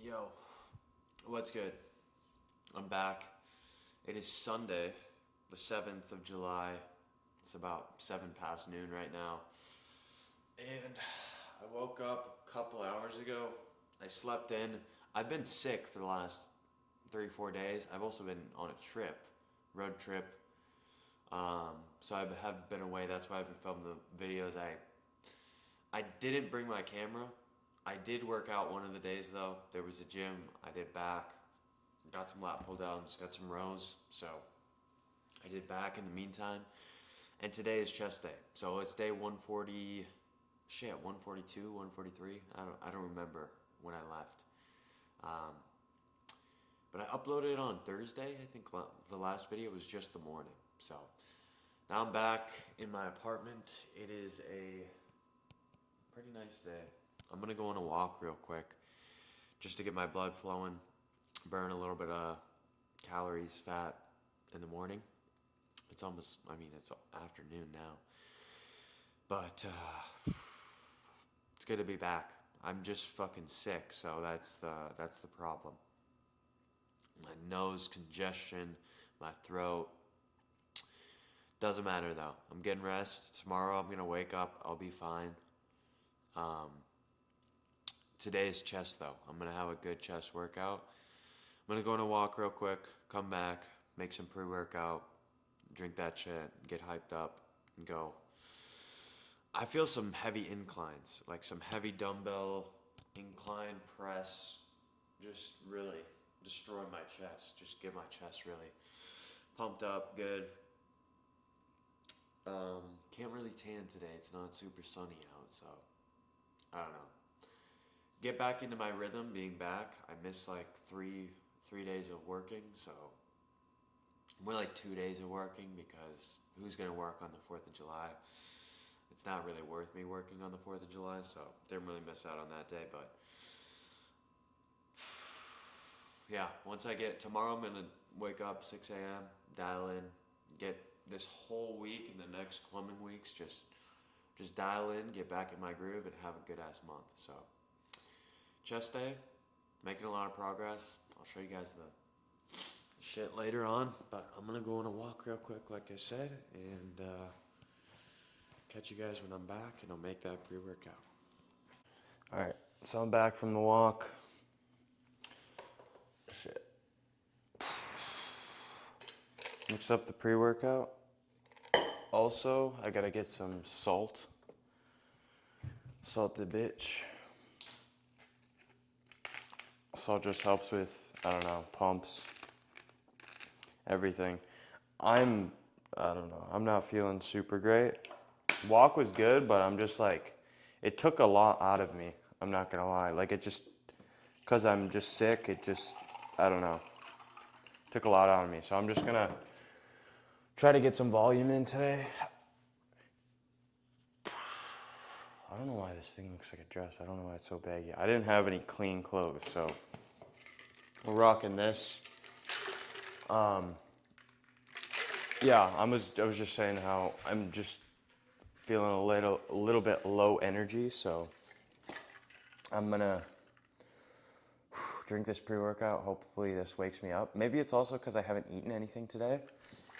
Yo, what's good? I'm back. It is Sunday, the 7th of July. It's about 7 past noon right now. And I woke up a couple hours ago. I slept in. I've been sick for the last 3, 4 days. I've also been on a trip, road trip. So I have been away. That's why I haven't filmed the videos. I didn't bring my camera. I did work out one of the days though. There was a gym. I did back. Got some lat pull downs. Got some rows. So I did back in the meantime. And today is chest day. So it's day 140. Shit, 142, 143. I don't remember when I left. Um, but I uploaded it on Thursday. I think the last video was just the morning. So now I'm back in my apartment. It is a pretty nice day. I'm gonna go on a walk real quick just to get my blood flowing, burn a little bit of calories, fat in the morning. It's almost, it's afternoon now. But it's good to be back. I'm just fucking sick, so that's the problem. My nose congestion, my throat. Doesn't matter though. I'm getting rest. Tomorrow I'm gonna wake up. I'll be fine. Um, Today's chest though. I'm gonna have a good chest workout. I'm gonna go on a walk real quick, come back, make some pre-workout, drink that shit, get hyped up, and go. I feel some heavy inclines, like some heavy dumbbell incline press, just really destroy my chest. Just get my chest really pumped up, good. Can't really tan today. It's not super sunny out, so I don't know. Get back into my rhythm being back. I missed like three days of working, so more like 2 days of working because who's gonna work on the 4th of July? It's not really worth me working on the 4th of July, so didn't really miss out on that day. But yeah, once I get tomorrow, I'm gonna wake up 6 a.m., dial in, get this whole week and the next coming weeks just dial in, get back in my groove, and have a good ass month. So chest day, making a lot of progress. I'll show you guys the shit later on, but I'm gonna go on a walk real quick, like I said, and catch you guys when I'm back, and I'll make that pre-workout. All right, so I'm back from the walk. Shit. Mix up the pre-workout. Also, I gotta get some salt. Salt the bitch. Salt just helps with, I don't know, pumps, everything. I don't know, I'm not feeling super great. Walk was good, but I'm just like, it took a lot out of me. I'm not gonna lie. Like it just, cause I'm just sick, I don't know, took a lot out of me. So I'm just gonna try to get some volume in today. I don't know why this thing looks like a dress. I don't know why it's so baggy. I didn't have any clean clothes, so we're rocking this. Yeah, I was just saying how I'm just feeling a little bit low energy, so I'm gonna drink this pre-workout. Hopefully this wakes me up. Maybe it's also because I haven't eaten anything today.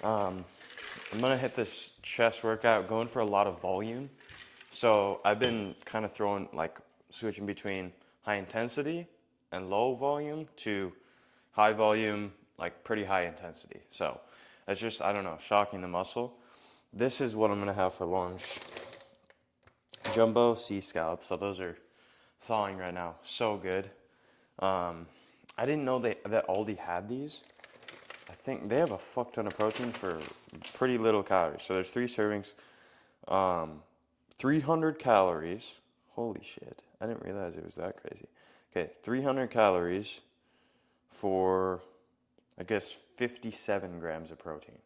I'm gonna hit this chest workout, going for a lot of volume. So I've been kind of switching between high intensity and low volume to high volume, like pretty high intensity. So it's just, I don't know, shocking the muscle. This is what I'm gonna have for lunch. Jumbo sea scallops. So those are thawing right now. So good. I didn't know that Aldi had these. I think they have a fuck ton of protein for pretty little calories. So there's 3 servings, 300 calories. Holy shit. I didn't realize it was that crazy. Okay, 300 calories for, I guess, 57 grams of protein.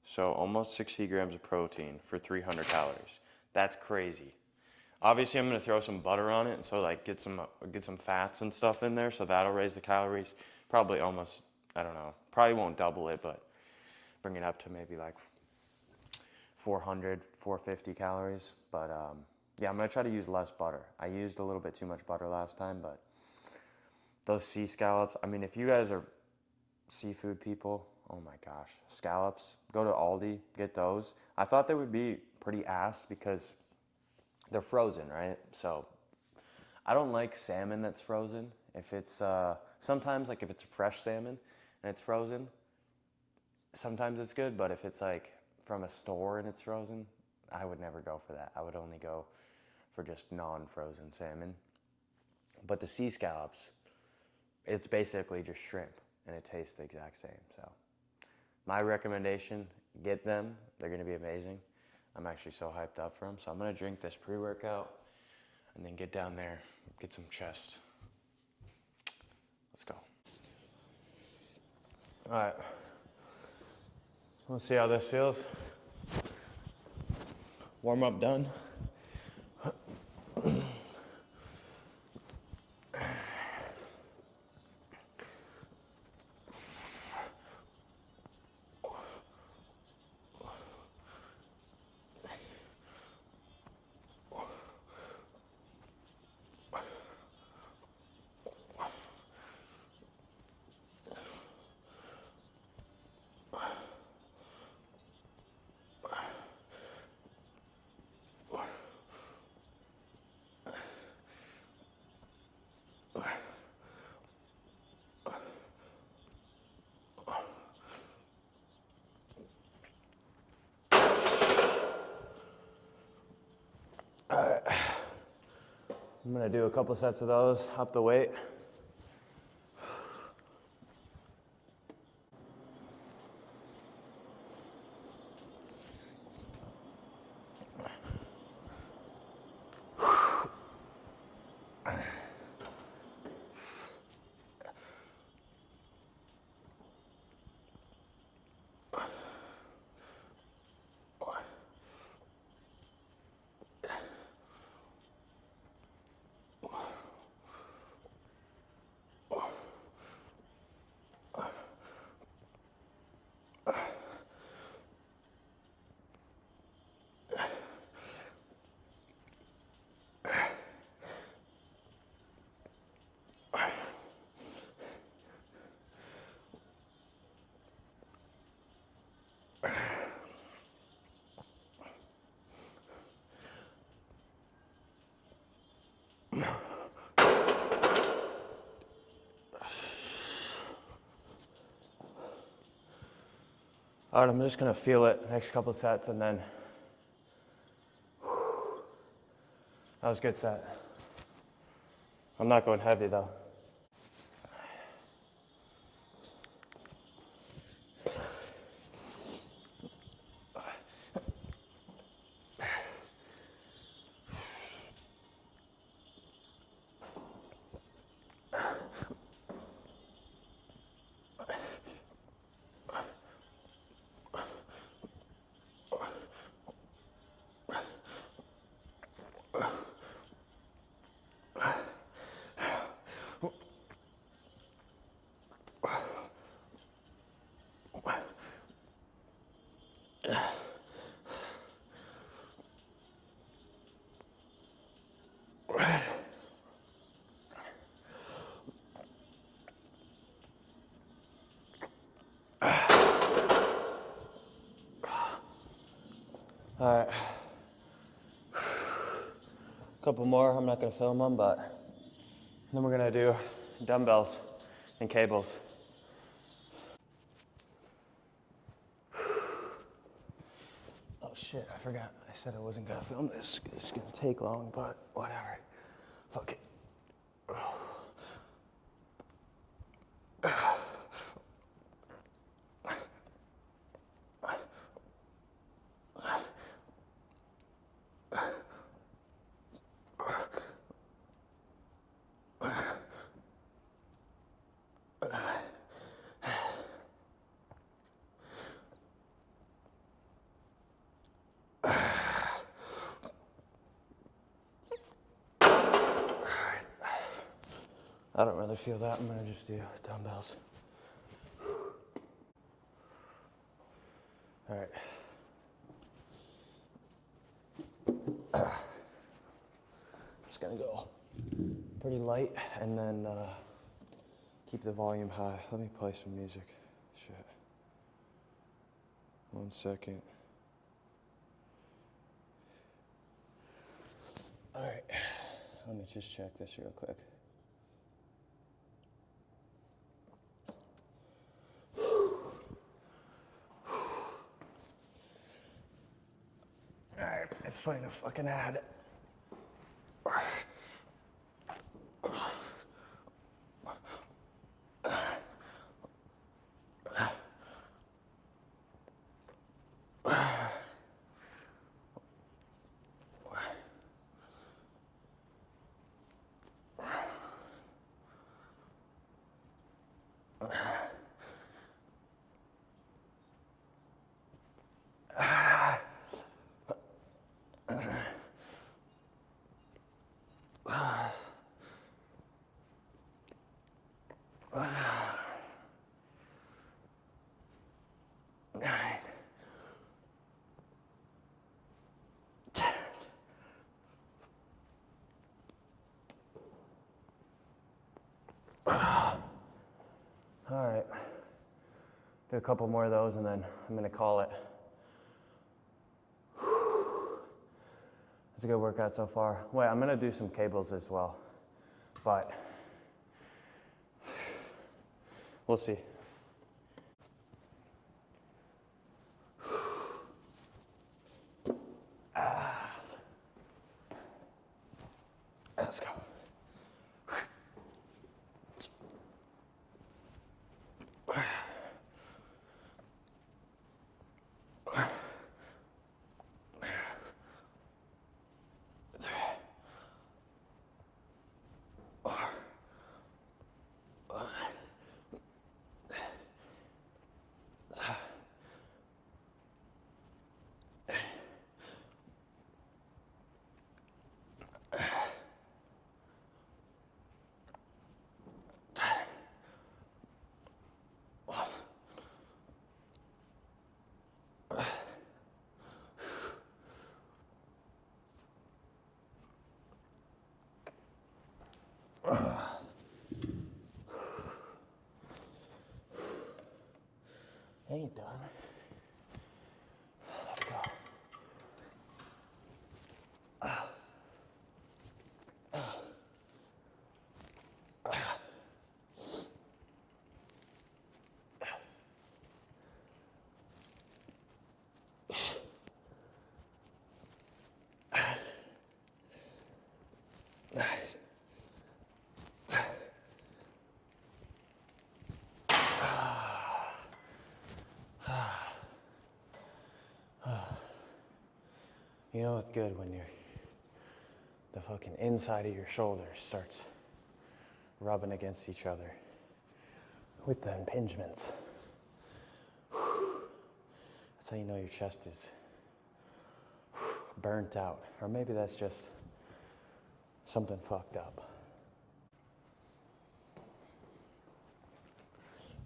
So almost 60 grams of protein for 300 calories. That's crazy. Obviously, I'm gonna throw some butter on it, and so like get some fats and stuff in there, so that'll raise the calories. Probably almost, I don't know, probably won't double it, but bring it up to maybe like 400, 450 calories. But yeah, I'm gonna try to use less butter. I used a little bit too much butter last time, but those sea scallops. I mean, if you guys are seafood people, oh my gosh, scallops, go to Aldi, get those. I thought they would be pretty ass because they're frozen, right? So I don't like salmon that's frozen. If it's sometimes like if it's fresh salmon and it's frozen, sometimes it's good, but if it's like from a store and it's frozen, I would never go for that. I would only go for just non-frozen salmon. But the sea scallops, it's basically just shrimp and it tastes the exact same. So my recommendation, get them. They're gonna be amazing. I'm actually so hyped up for them. So I'm gonna drink this pre-workout and then get down there, get some chest. Let's go. All right. Let's see how this feels. Warm up done. All right. I'm gonna do a couple sets of those, up the weight. All right, I'm just gonna feel it next couple sets and then, that was a good set. I'm not going heavy though. All right, a couple more. I'm not gonna film them, but then we're gonna do dumbbells and cables. Oh shit, I forgot. I said I wasn't gonna film this. It's gonna take long, but whatever. Fuck it. I don't really feel that. I'm gonna just do dumbbells. All right. Just gonna go pretty light and then Keep the volume high. Let me play some music. Shit. 1 second. All right. Let me just check this real quick. All right, it's playing a fucking ad. All right, do a couple more of those and then I'm gonna call it. It's a good workout so far. Wait, I'm gonna do some cables as well, but we'll see. Let's go. Ain't done. Let's go. You know it's good when the fucking inside of your shoulders starts rubbing against each other with the impingements. That's how you know your chest is burnt out. Or maybe that's just something fucked up.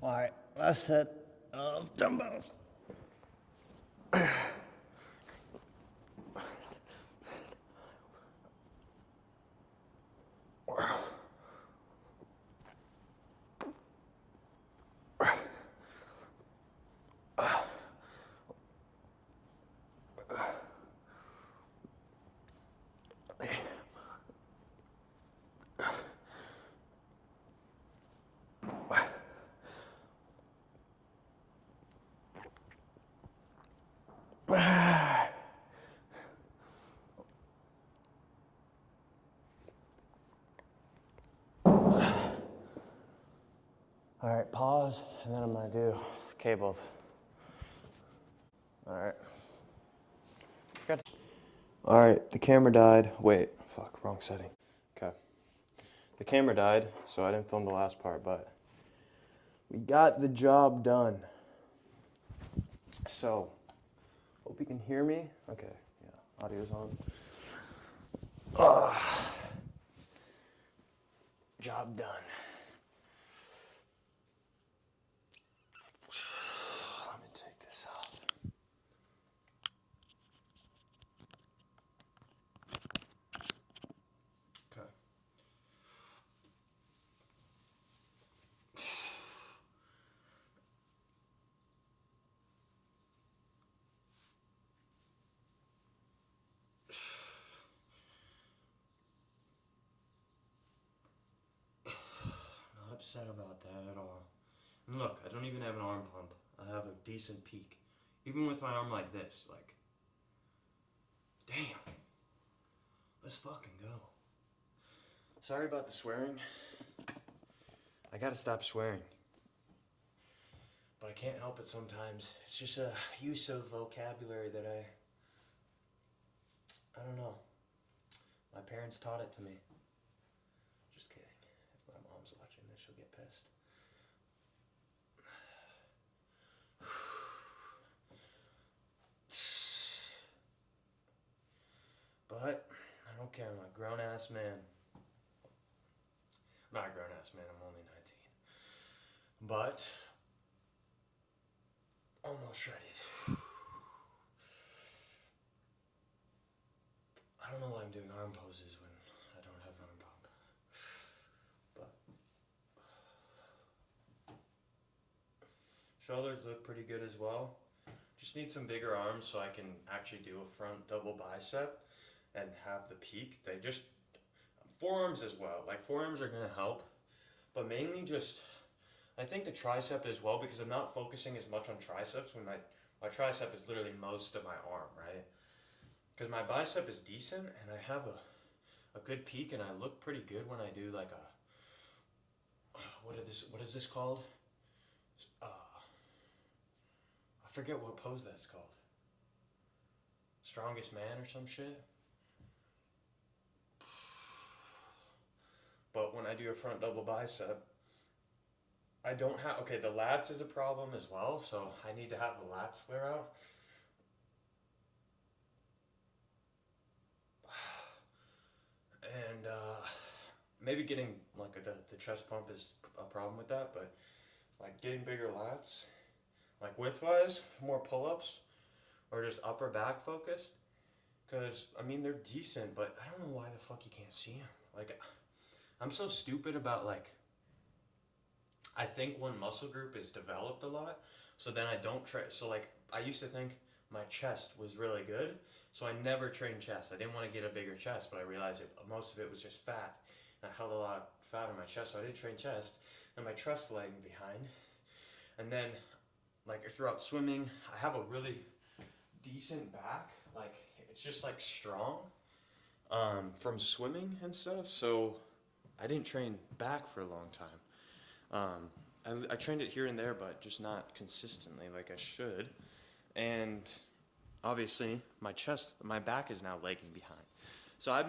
All right, last set of dumbbells. All right, pause, and then I'm gonna do cables. All right. All right, the camera died. Wait, fuck, wrong setting. Okay. The camera died, so I didn't film the last part, but we got the job done. So, hope you can hear me. Okay, yeah, audio's on. Job done. Let me take this off. Okay. upset about that at all. And look, I don't even have an arm pump. I have a decent peak. Even with my arm like this, like, damn. Let's fucking go. Sorry about the swearing. I gotta stop swearing. But I can't help it sometimes. It's just a use of vocabulary that I don't know. My parents taught it to me. Just kidding. If my mom's watching this, she'll get pissed. But I don't care. I'm a grown ass man. I'm not a grown ass man. I'm only 19. But almost shredded. I don't know why I'm doing arm poses when I don't have an arm pump. But shoulders look pretty good as well. Just need some bigger arms so I can actually do a front double bicep and have the peak. They just forearms as well. Like forearms are gonna help, but mainly just I think the tricep as well, because I'm not focusing as much on triceps when my tricep is literally most of my arm, right? Because my bicep is decent and I have a good peak and I look pretty good when I do like a what is this called? I forget what pose that's called. Strongest man or some shit. But when I do a front double bicep, I don't have, okay, the lats is a problem as well, so I need to have the lats flare out. And maybe getting like the chest pump is a problem with that, but like getting bigger lats, like width-wise, more pull-ups, or just upper back focused. Because, I mean, they're decent, but I don't know why the fuck you can't see them. Like, I'm so stupid about, like, I think one muscle group is developed a lot, so then I don't try. So, like, I used to think my chest was really good, so I never trained chest. I didn't want to get a bigger chest, but I realized most of it was just fat. And I held a lot of fat on my chest, so I didn't train chest, and my trust lagging behind. And then, like, throughout swimming, I have a really decent back. Like, it's just, like, strong from swimming and stuff, so I didn't train back for a long time. I trained it here and there, but just not consistently like I should. And obviously, my back is now lagging behind. So I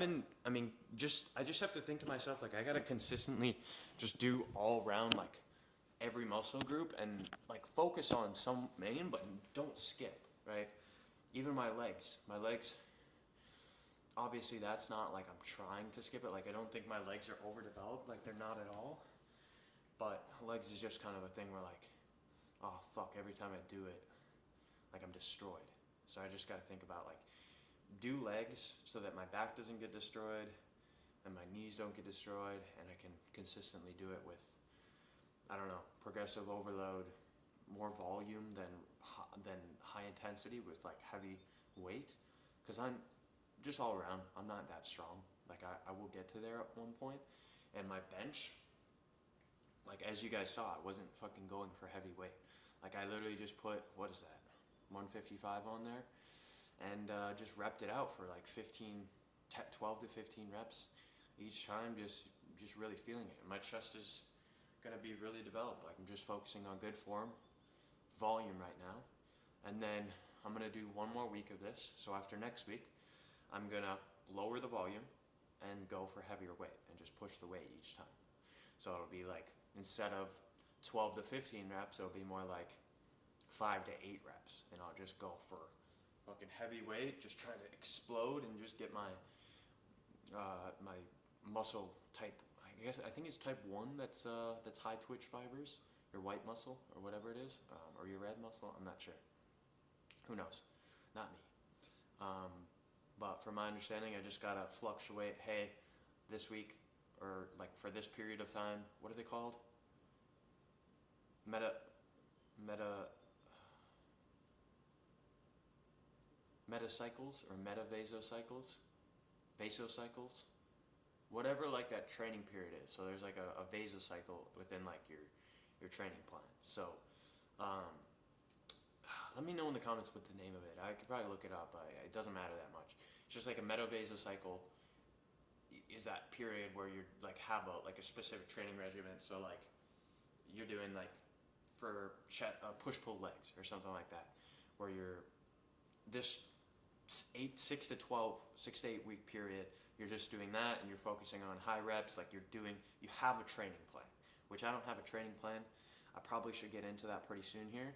just have to think to myself, like, I gotta consistently just do all around, like, every muscle group and, like, focus on some main, but don't skip, right? Even my legs, obviously that's not like I'm trying to skip it. Like, I don't think my legs are overdeveloped, like they're not at all. But legs is just kind of a thing where, like, oh fuck, every time I do it, like, I'm destroyed. So I just gotta think about, like, do legs so that my back doesn't get destroyed and my knees don't get destroyed, and I can consistently do it with, I don't know, progressive overload, more volume than high intensity with, like, heavy weight. Because I'm just all around, I'm not that strong. Like, I will get to there at one point. And my bench, like, as you guys saw, I wasn't fucking going for heavy weight. Like, I literally just put, what is that, 155 on there, and just repped it out for like 12 to 15 reps each time, just really feeling it. And my chest is gonna be really developed. Like, I'm just focusing on good form, volume right now, and then I'm gonna do one more week of this. So after next week, I'm gonna lower the volume and go for heavier weight and just push the weight each time. So it'll be like, instead of 12 to 15 reps, it'll be more like 5 to 8 reps, and I'll just go for fucking heavy weight, just trying to explode and just get my my muscle type. I think it's type 1 that's high twitch fibers, your white muscle or whatever it is, or your red muscle. I'm not sure. Who knows? Not me. But from my understanding, I just gotta fluctuate. Hey, this week, or like for this period of time, what are they called? Metacycles or metavasocycles? Vasocycles? whatever like that training period is. So there's like a vasocycle within like your training plan. So um, let me know in the comments what the name of it. I could probably look it up, but it doesn't matter that much. It's just like a metavasocycle is that period where you're like have a specific training regimen. So like you're doing like for push pull legs or something like that, where you're this 6 to 8 week period. You're just doing that, and you're focusing on high reps. Like you have a training plan, which I don't have a training plan. I probably should get into that pretty soon here.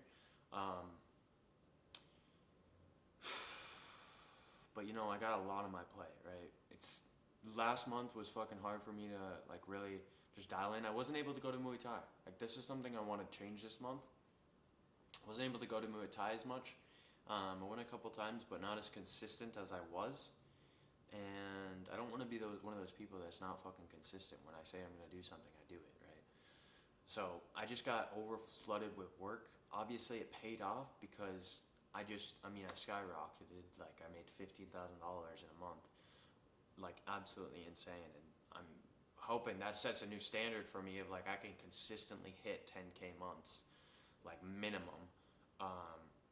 But you know, I got a lot on my plate, right? It's last month was fucking hard for me to like really just dial in. I wasn't able to go to Muay Thai. Like this is something I want to change this month. I wasn't able to go to Muay Thai as much. I went a couple times, but not as consistent as I was. And I don't want to be one of those people that's not fucking consistent. When I say I'm gonna do something, I do it, right? So I just got over flooded with work. Obviously, it paid off because I skyrocketed. Like I made $15,000 in a month, like absolutely insane. And I'm hoping that sets a new standard for me of like I can consistently hit 10K months, like minimum,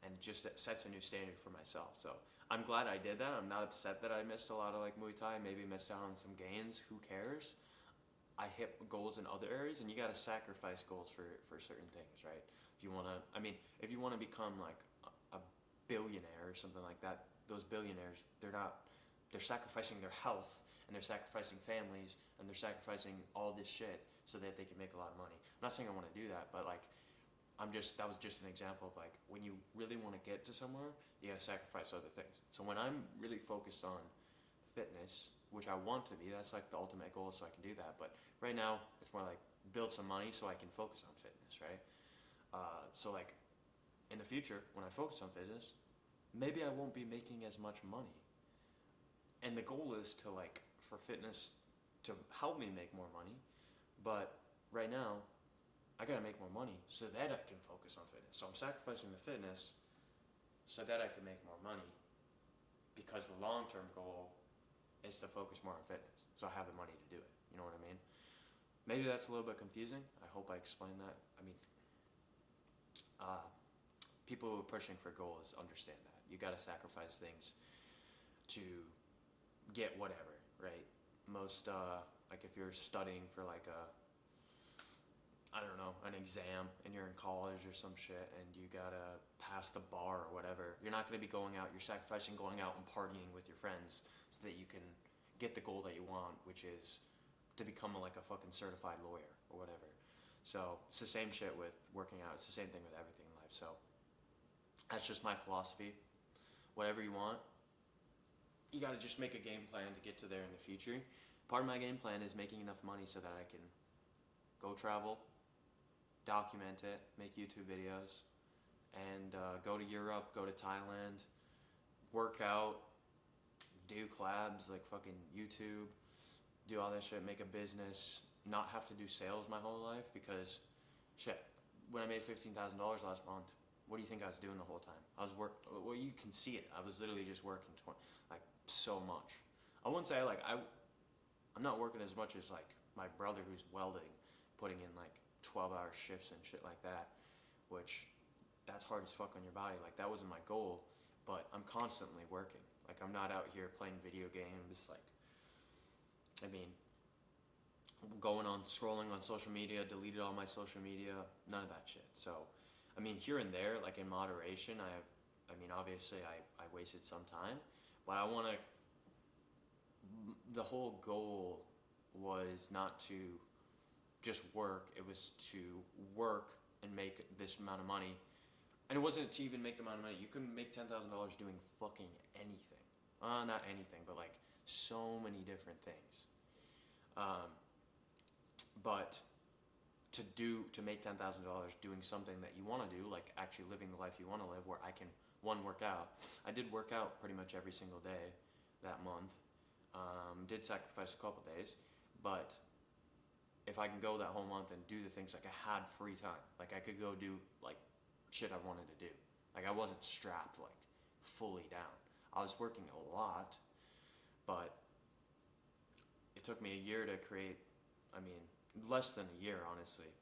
and just sets a new standard for myself. So I'm glad I did that. I'm not upset that I missed a lot of like Muay Thai. Maybe missed out on some gains. Who cares? I hit goals in other areas, and you got to sacrifice goals for certain things, right? If you want to, if you want to become like a billionaire or something like that, those billionaires, they're sacrificing their health, and they're sacrificing families, and they're sacrificing all this shit so that they can make a lot of money. I'm not saying I want to do that, but like, that was just an example of like, when you really want to get to somewhere, you got to sacrifice other things. So when I'm really focused on fitness, which I want to be, that's like the ultimate goal, so I can do that. But right now, it's more like build some money so I can focus on fitness, right? So like in the future, when I focus on fitness, maybe I won't be making as much money. And the goal is to like, for fitness to help me make more money. But right now, I gotta make more money so that I can focus on fitness. So I'm sacrificing the fitness so that I can make more money, because the long-term goal is to focus more on fitness, so I have the money to do it. You know what I mean? Maybe that's a little bit confusing. I hope I explained that. People who are pushing for goals understand that. You gotta sacrifice things to get whatever, right? Most, like if you're studying for like an exam, and you're in college or some shit, and you gotta pass the bar or whatever, you're not gonna be going out, you're sacrificing going out and partying with your friends so that you can get the goal that you want, which is to become like a fucking certified lawyer or whatever. So it's the same shit with working out. It's the same thing with everything in life. So that's just my philosophy. Whatever you want, you gotta just make a game plan to get to there in the future. Part of my game plan is making enough money so that I can go travel, document it, make YouTube videos, and go to Europe, go to Thailand, work out, do collabs like fucking YouTube, do all that shit, make a business, not have to do sales my whole life, because shit, when I made $15,000 last month, what do you think I was doing the whole time? Well, you can see it. I was literally just working like so much. I wouldn't say like I'm not working as much as like my brother who's welding, putting in like 12-hour shifts and shit like that, which that's hard as fuck on your body. Like that wasn't my goal, but I'm constantly working. Like I'm not out here playing video games. Like, scrolling on social media, deleted all my social media, none of that shit. So, here and there, like in moderation, obviously I wasted some time, but the whole goal was not to just work, it was to work and make this amount of money. And it wasn't to even make the amount of money. You can make $10,000 doing fucking anything. Not anything, but like so many different things. But to make $10,000 doing something that you want to do, like actually living the life you want to live, where I can, work out. I did work out pretty much every single day that month. Did sacrifice a couple days, but if I can go that whole month and do the things, like I had free time, like I could go do like shit I wanted to do. Like I wasn't strapped like fully down. I was working a lot, but it took me a year to create, I mean, less than a year, honestly.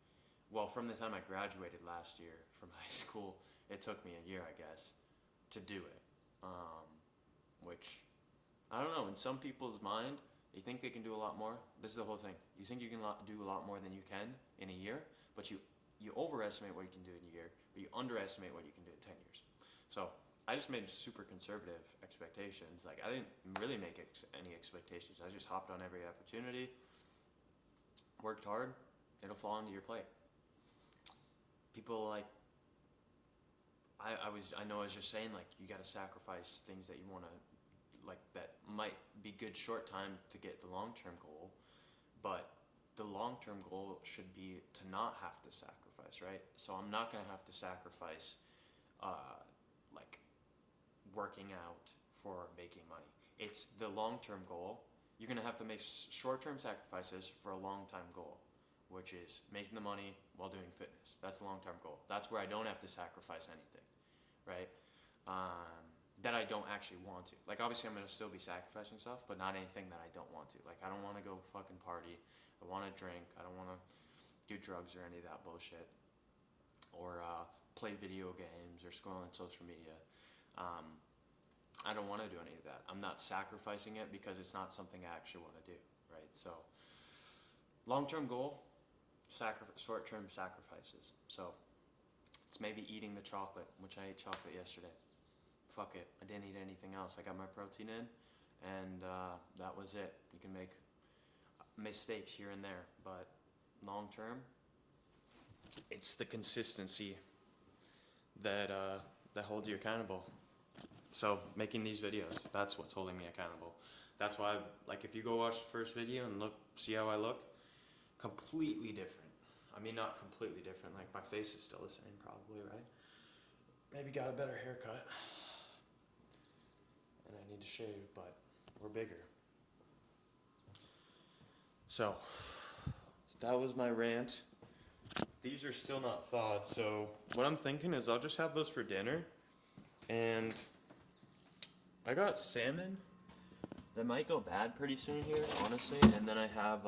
Well, from the time I graduated last year from high school, it took me a year, I guess, to do it. Which, I don't know, in some people's mind, they think they can do a lot more. This is the whole thing. You think you can do a lot more than you can in a year, but you overestimate what you can do in a year, but you underestimate what you can do in 10 years. So I just made super conservative expectations. Like, I didn't really make any expectations. I just hopped on every opportunity, worked hard, it'll fall into your plate. People like, I know I was just saying, like, you gotta sacrifice things that you wanna, like, that might be good short time to get the long-term goal, but the long-term goal should be to not have to sacrifice, right? So I'm not gonna have to sacrifice, like, working out for making money. It's the long-term goal. You're gonna have to make short-term sacrifices for a long-time goal, which is making the money while doing fitness. That's the long-term goal. That's where I don't have to sacrifice anything, right? That I don't actually want to. Like, obviously I'm gonna still be sacrificing stuff, but not anything that I don't want to. Like, I don't wanna go fucking party. I wanna drink. I don't wanna do drugs or any of that bullshit. Or play video games or scroll on social media. I don't want to do any of that. I'm not sacrificing it because it's not something I actually want to do, right? So, long-term goal, short-term sacrifices. So, it's maybe eating the chocolate, which I ate chocolate yesterday. Fuck it, I didn't eat anything else. I got my protein in, and that was it. You can make mistakes here and there, but long-term, it's the consistency that holds you accountable. So making these videos, that's what's holding me accountable. That's why, like, if you go watch the first video and see how I look, completely different. I mean, not completely different. Like, my face is still the same, probably, right? Maybe got a better haircut, and I need to shave, but we're bigger. So that was my rant. These are still not thawed, so what I'm thinking is I'll just have those for dinner. And I got salmon that might go bad pretty soon here, honestly. And then I have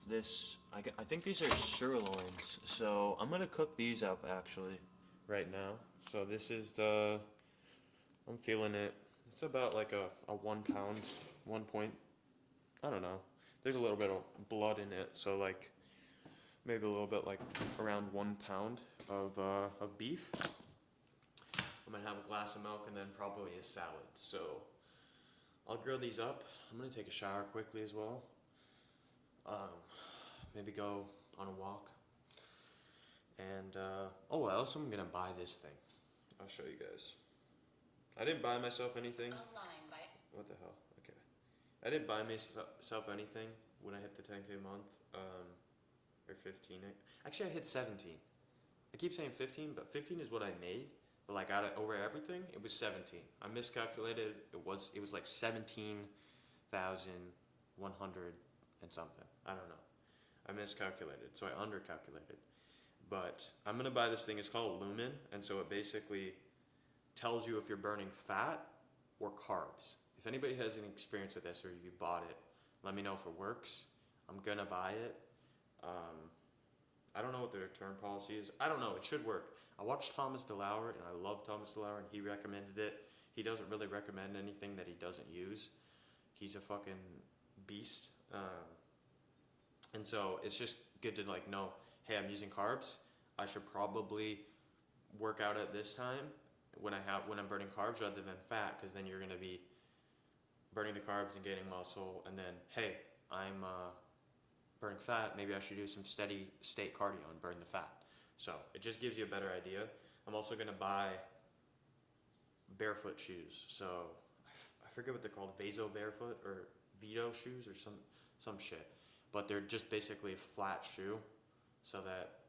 this, I think these are sirloins. So I'm gonna cook these up actually right now. So this is I'm feeling it. It's about like a 1 pound, I don't know. There's a little bit of blood in it, so like maybe a little bit, like around 1 pound of beef. I'm gonna have a glass of milk and then probably a salad. So I'll grill these up. I'm gonna take a shower quickly as well. Maybe go on a walk. And oh, also I'm gonna buy this thing. I'll show you guys. I didn't buy myself anything. What the hell? Okay. I didn't buy myself anything when I hit the 10K month. Or 15. Actually, I hit 17. I keep saying 15, but 15 is what I made. But like over everything, it was 17. I miscalculated. It was like 17,100 and something. I don't know. I miscalculated, so I undercalculated. But I'm gonna buy this thing. It's called Lumen, and so it basically tells you if you're burning fat or carbs. If anybody has any experience with this or if you bought it, let me know if it works. I'm gonna buy it. I don't know what their return policy is. I don't know. It should work. I watched Thomas DeLauer, and I love Thomas DeLauer, and he recommended it. He doesn't really recommend anything that he doesn't use. He's a fucking beast. And so it's just good to like know, hey, I'm using carbs. I should probably work out at this time when I'm burning carbs rather than fat, because then you're gonna be burning the carbs and gaining muscle, and then hey, I'm burning fat, maybe I should do some steady state cardio and burn the fat. So it just gives you a better idea. I'm also gonna buy barefoot shoes. So I forget what they're called, Vaso barefoot or Vito shoes or some shit. But they're just basically a flat shoe, so that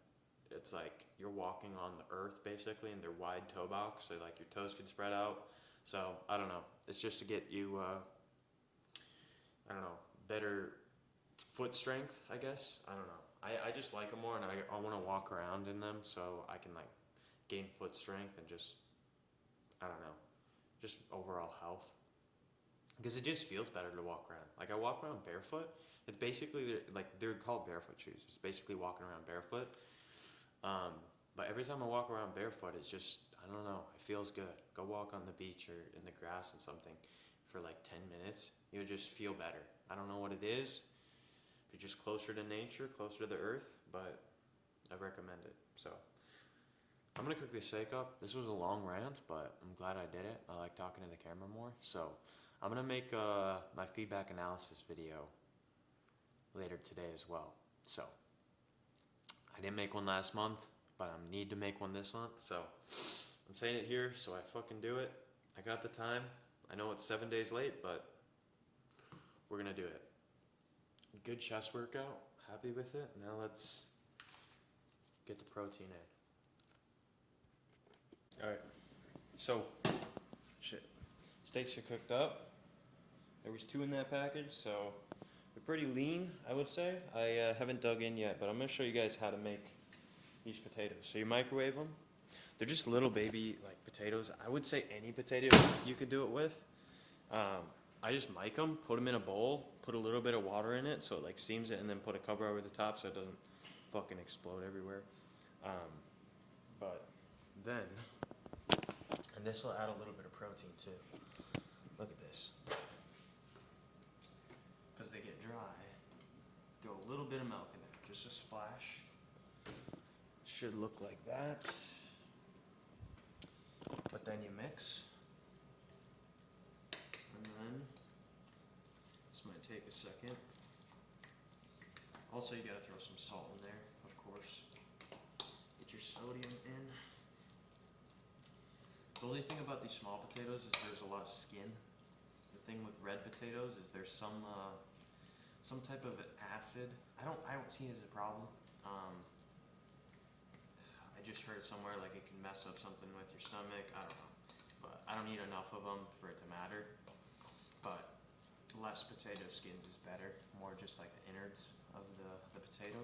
it's like you're walking on the earth basically, and they're wide toe box, so like your toes can spread out. So I don't know. It's just to get you, I don't know, better foot strength, I guess. I don't know. I just like them more, and I want to walk around in them so I can like gain foot strength and just, I don't know, just overall health. because it just feels better to walk around. Like I walk around barefoot. It's basically like they're called barefoot shoes. It's basically walking around barefoot. But every time I walk around barefoot, it's just I don't know. It feels good. Go walk on the beach or in the grass and something for like 10 minutes. You'll just feel better. I don't know what it is. If you're just closer to nature, closer to the earth, but I recommend it. So I'm gonna cook this steak up. This was a long rant, but I'm glad I did it. I like talking to the camera more. So I'm gonna make my feedback analysis video later today as well. So I didn't make one last month, but I need to make one this month. So I'm saying it here, so I fucking do it. I got the time. I know it's 7 days late, but we're gonna do it. Good chest workout. Happy with it. Now let's get the protein in. All right. So, shit. Steaks are cooked up. There was 2 in that package, so they're pretty lean, I would say. I haven't dug in yet, but I'm gonna show you guys how to make these potatoes. So you microwave them. They're just little baby like potatoes. I would say any potato you could do it with. I just mic them, put them in a bowl, put a little bit of water in it so it like steams it, and then put a cover over the top so it doesn't fucking explode everywhere. But then, and this will add a little bit of protein too. Look at this. Because they get dry, throw a little bit of milk in there, just a splash. Should look like that. But then you mix. And then, this might take a second. Also, you gotta throw some salt in there, of course. Get your sodium in. The only thing about these small potatoes is there's a lot of skin. The thing with red potatoes is there's some type of acid. I don't see it as a problem. I just heard somewhere like it can mess up something with your stomach. I don't know, but I don't eat enough of them for it to matter. But less potato skins is better. More just like the innards of the potato.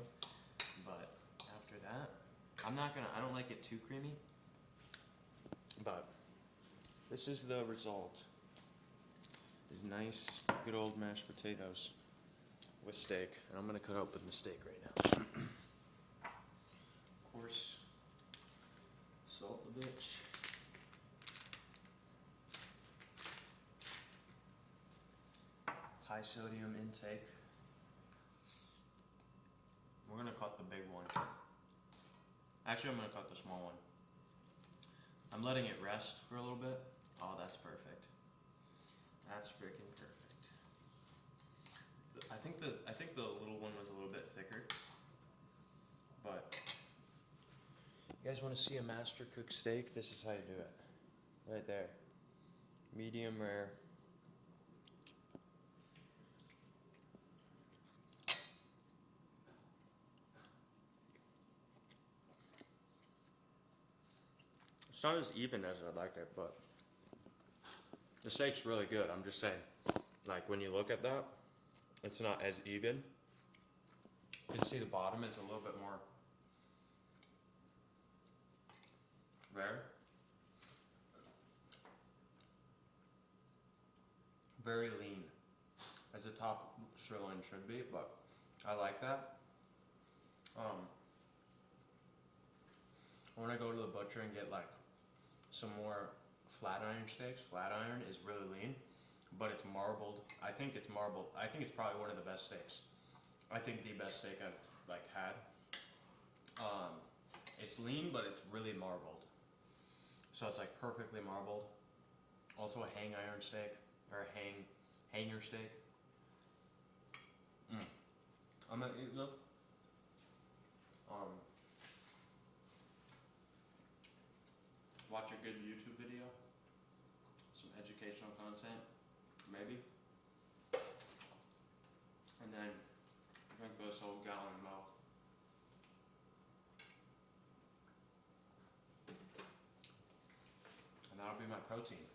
But after that, I don't like it too creamy. But this is the result. Is nice, good old mashed potatoes with steak. And I'm gonna cut open the steak right now. Of course, salt the bitch. High sodium intake. We're gonna cut the big one. Actually, I'm gonna cut the small one. I'm letting it rest for a little bit. Oh, that's perfect. That's freaking perfect. I think the little one was a little bit thicker. But you guys want to see a master cooked steak? This is how you do it. Right there. Medium rare. It's not as even as I'd like it, but the steak's really good. I'm just saying, like when you look at that, it's not as even. You can see the bottom is a little bit more rare. Very lean, as the top sirloin should be, but I like that. When I go to the butcher and get like some more flat iron steaks, flat iron is really lean, but it's marbled. I think it's marbled. I think it's probably one of the best steaks. I think the best steak I've like had. It's lean, but it's really marbled. So it's like perfectly marbled. Also a hang iron steak, or a hanger steak. I'm gonna eat this. Watch a good YouTube video. Some educational content, maybe. And then drink this whole gallon of milk. And that'll be my protein.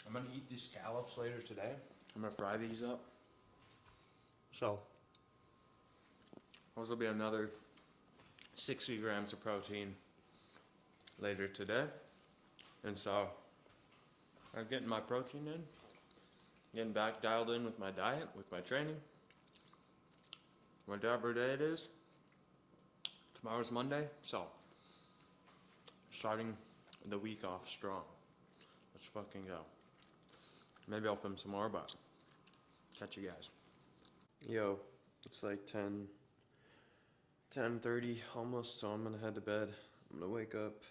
I'm gonna eat these scallops later today. I'm gonna fry these up. So, those will be another 60 grams of protein later today. And so, I'm getting my protein in. Getting back dialed in with my diet, with my training. Whatever day it is. Tomorrow's Monday, so starting the week off strong. Let's fucking go. Maybe I'll film some more, but catch you guys. Yo, it's like 10:30 almost, so I'm gonna head to bed. I'm gonna wake up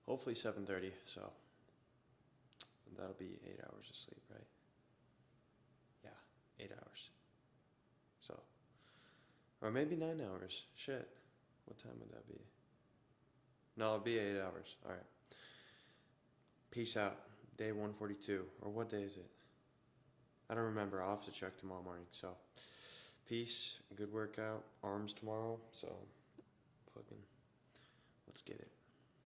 hopefully 7:30, so that'll be 8 hours of sleep, right? Yeah, 8 hours. So, or maybe 9 hours. Shit. What time would that be? No, it'll be 8 hours. All right. Peace out. Day 142. Or what day is it? I don't remember. I'll have to check tomorrow morning. So, peace. Good workout. Arms tomorrow. So, fucking, let's get it.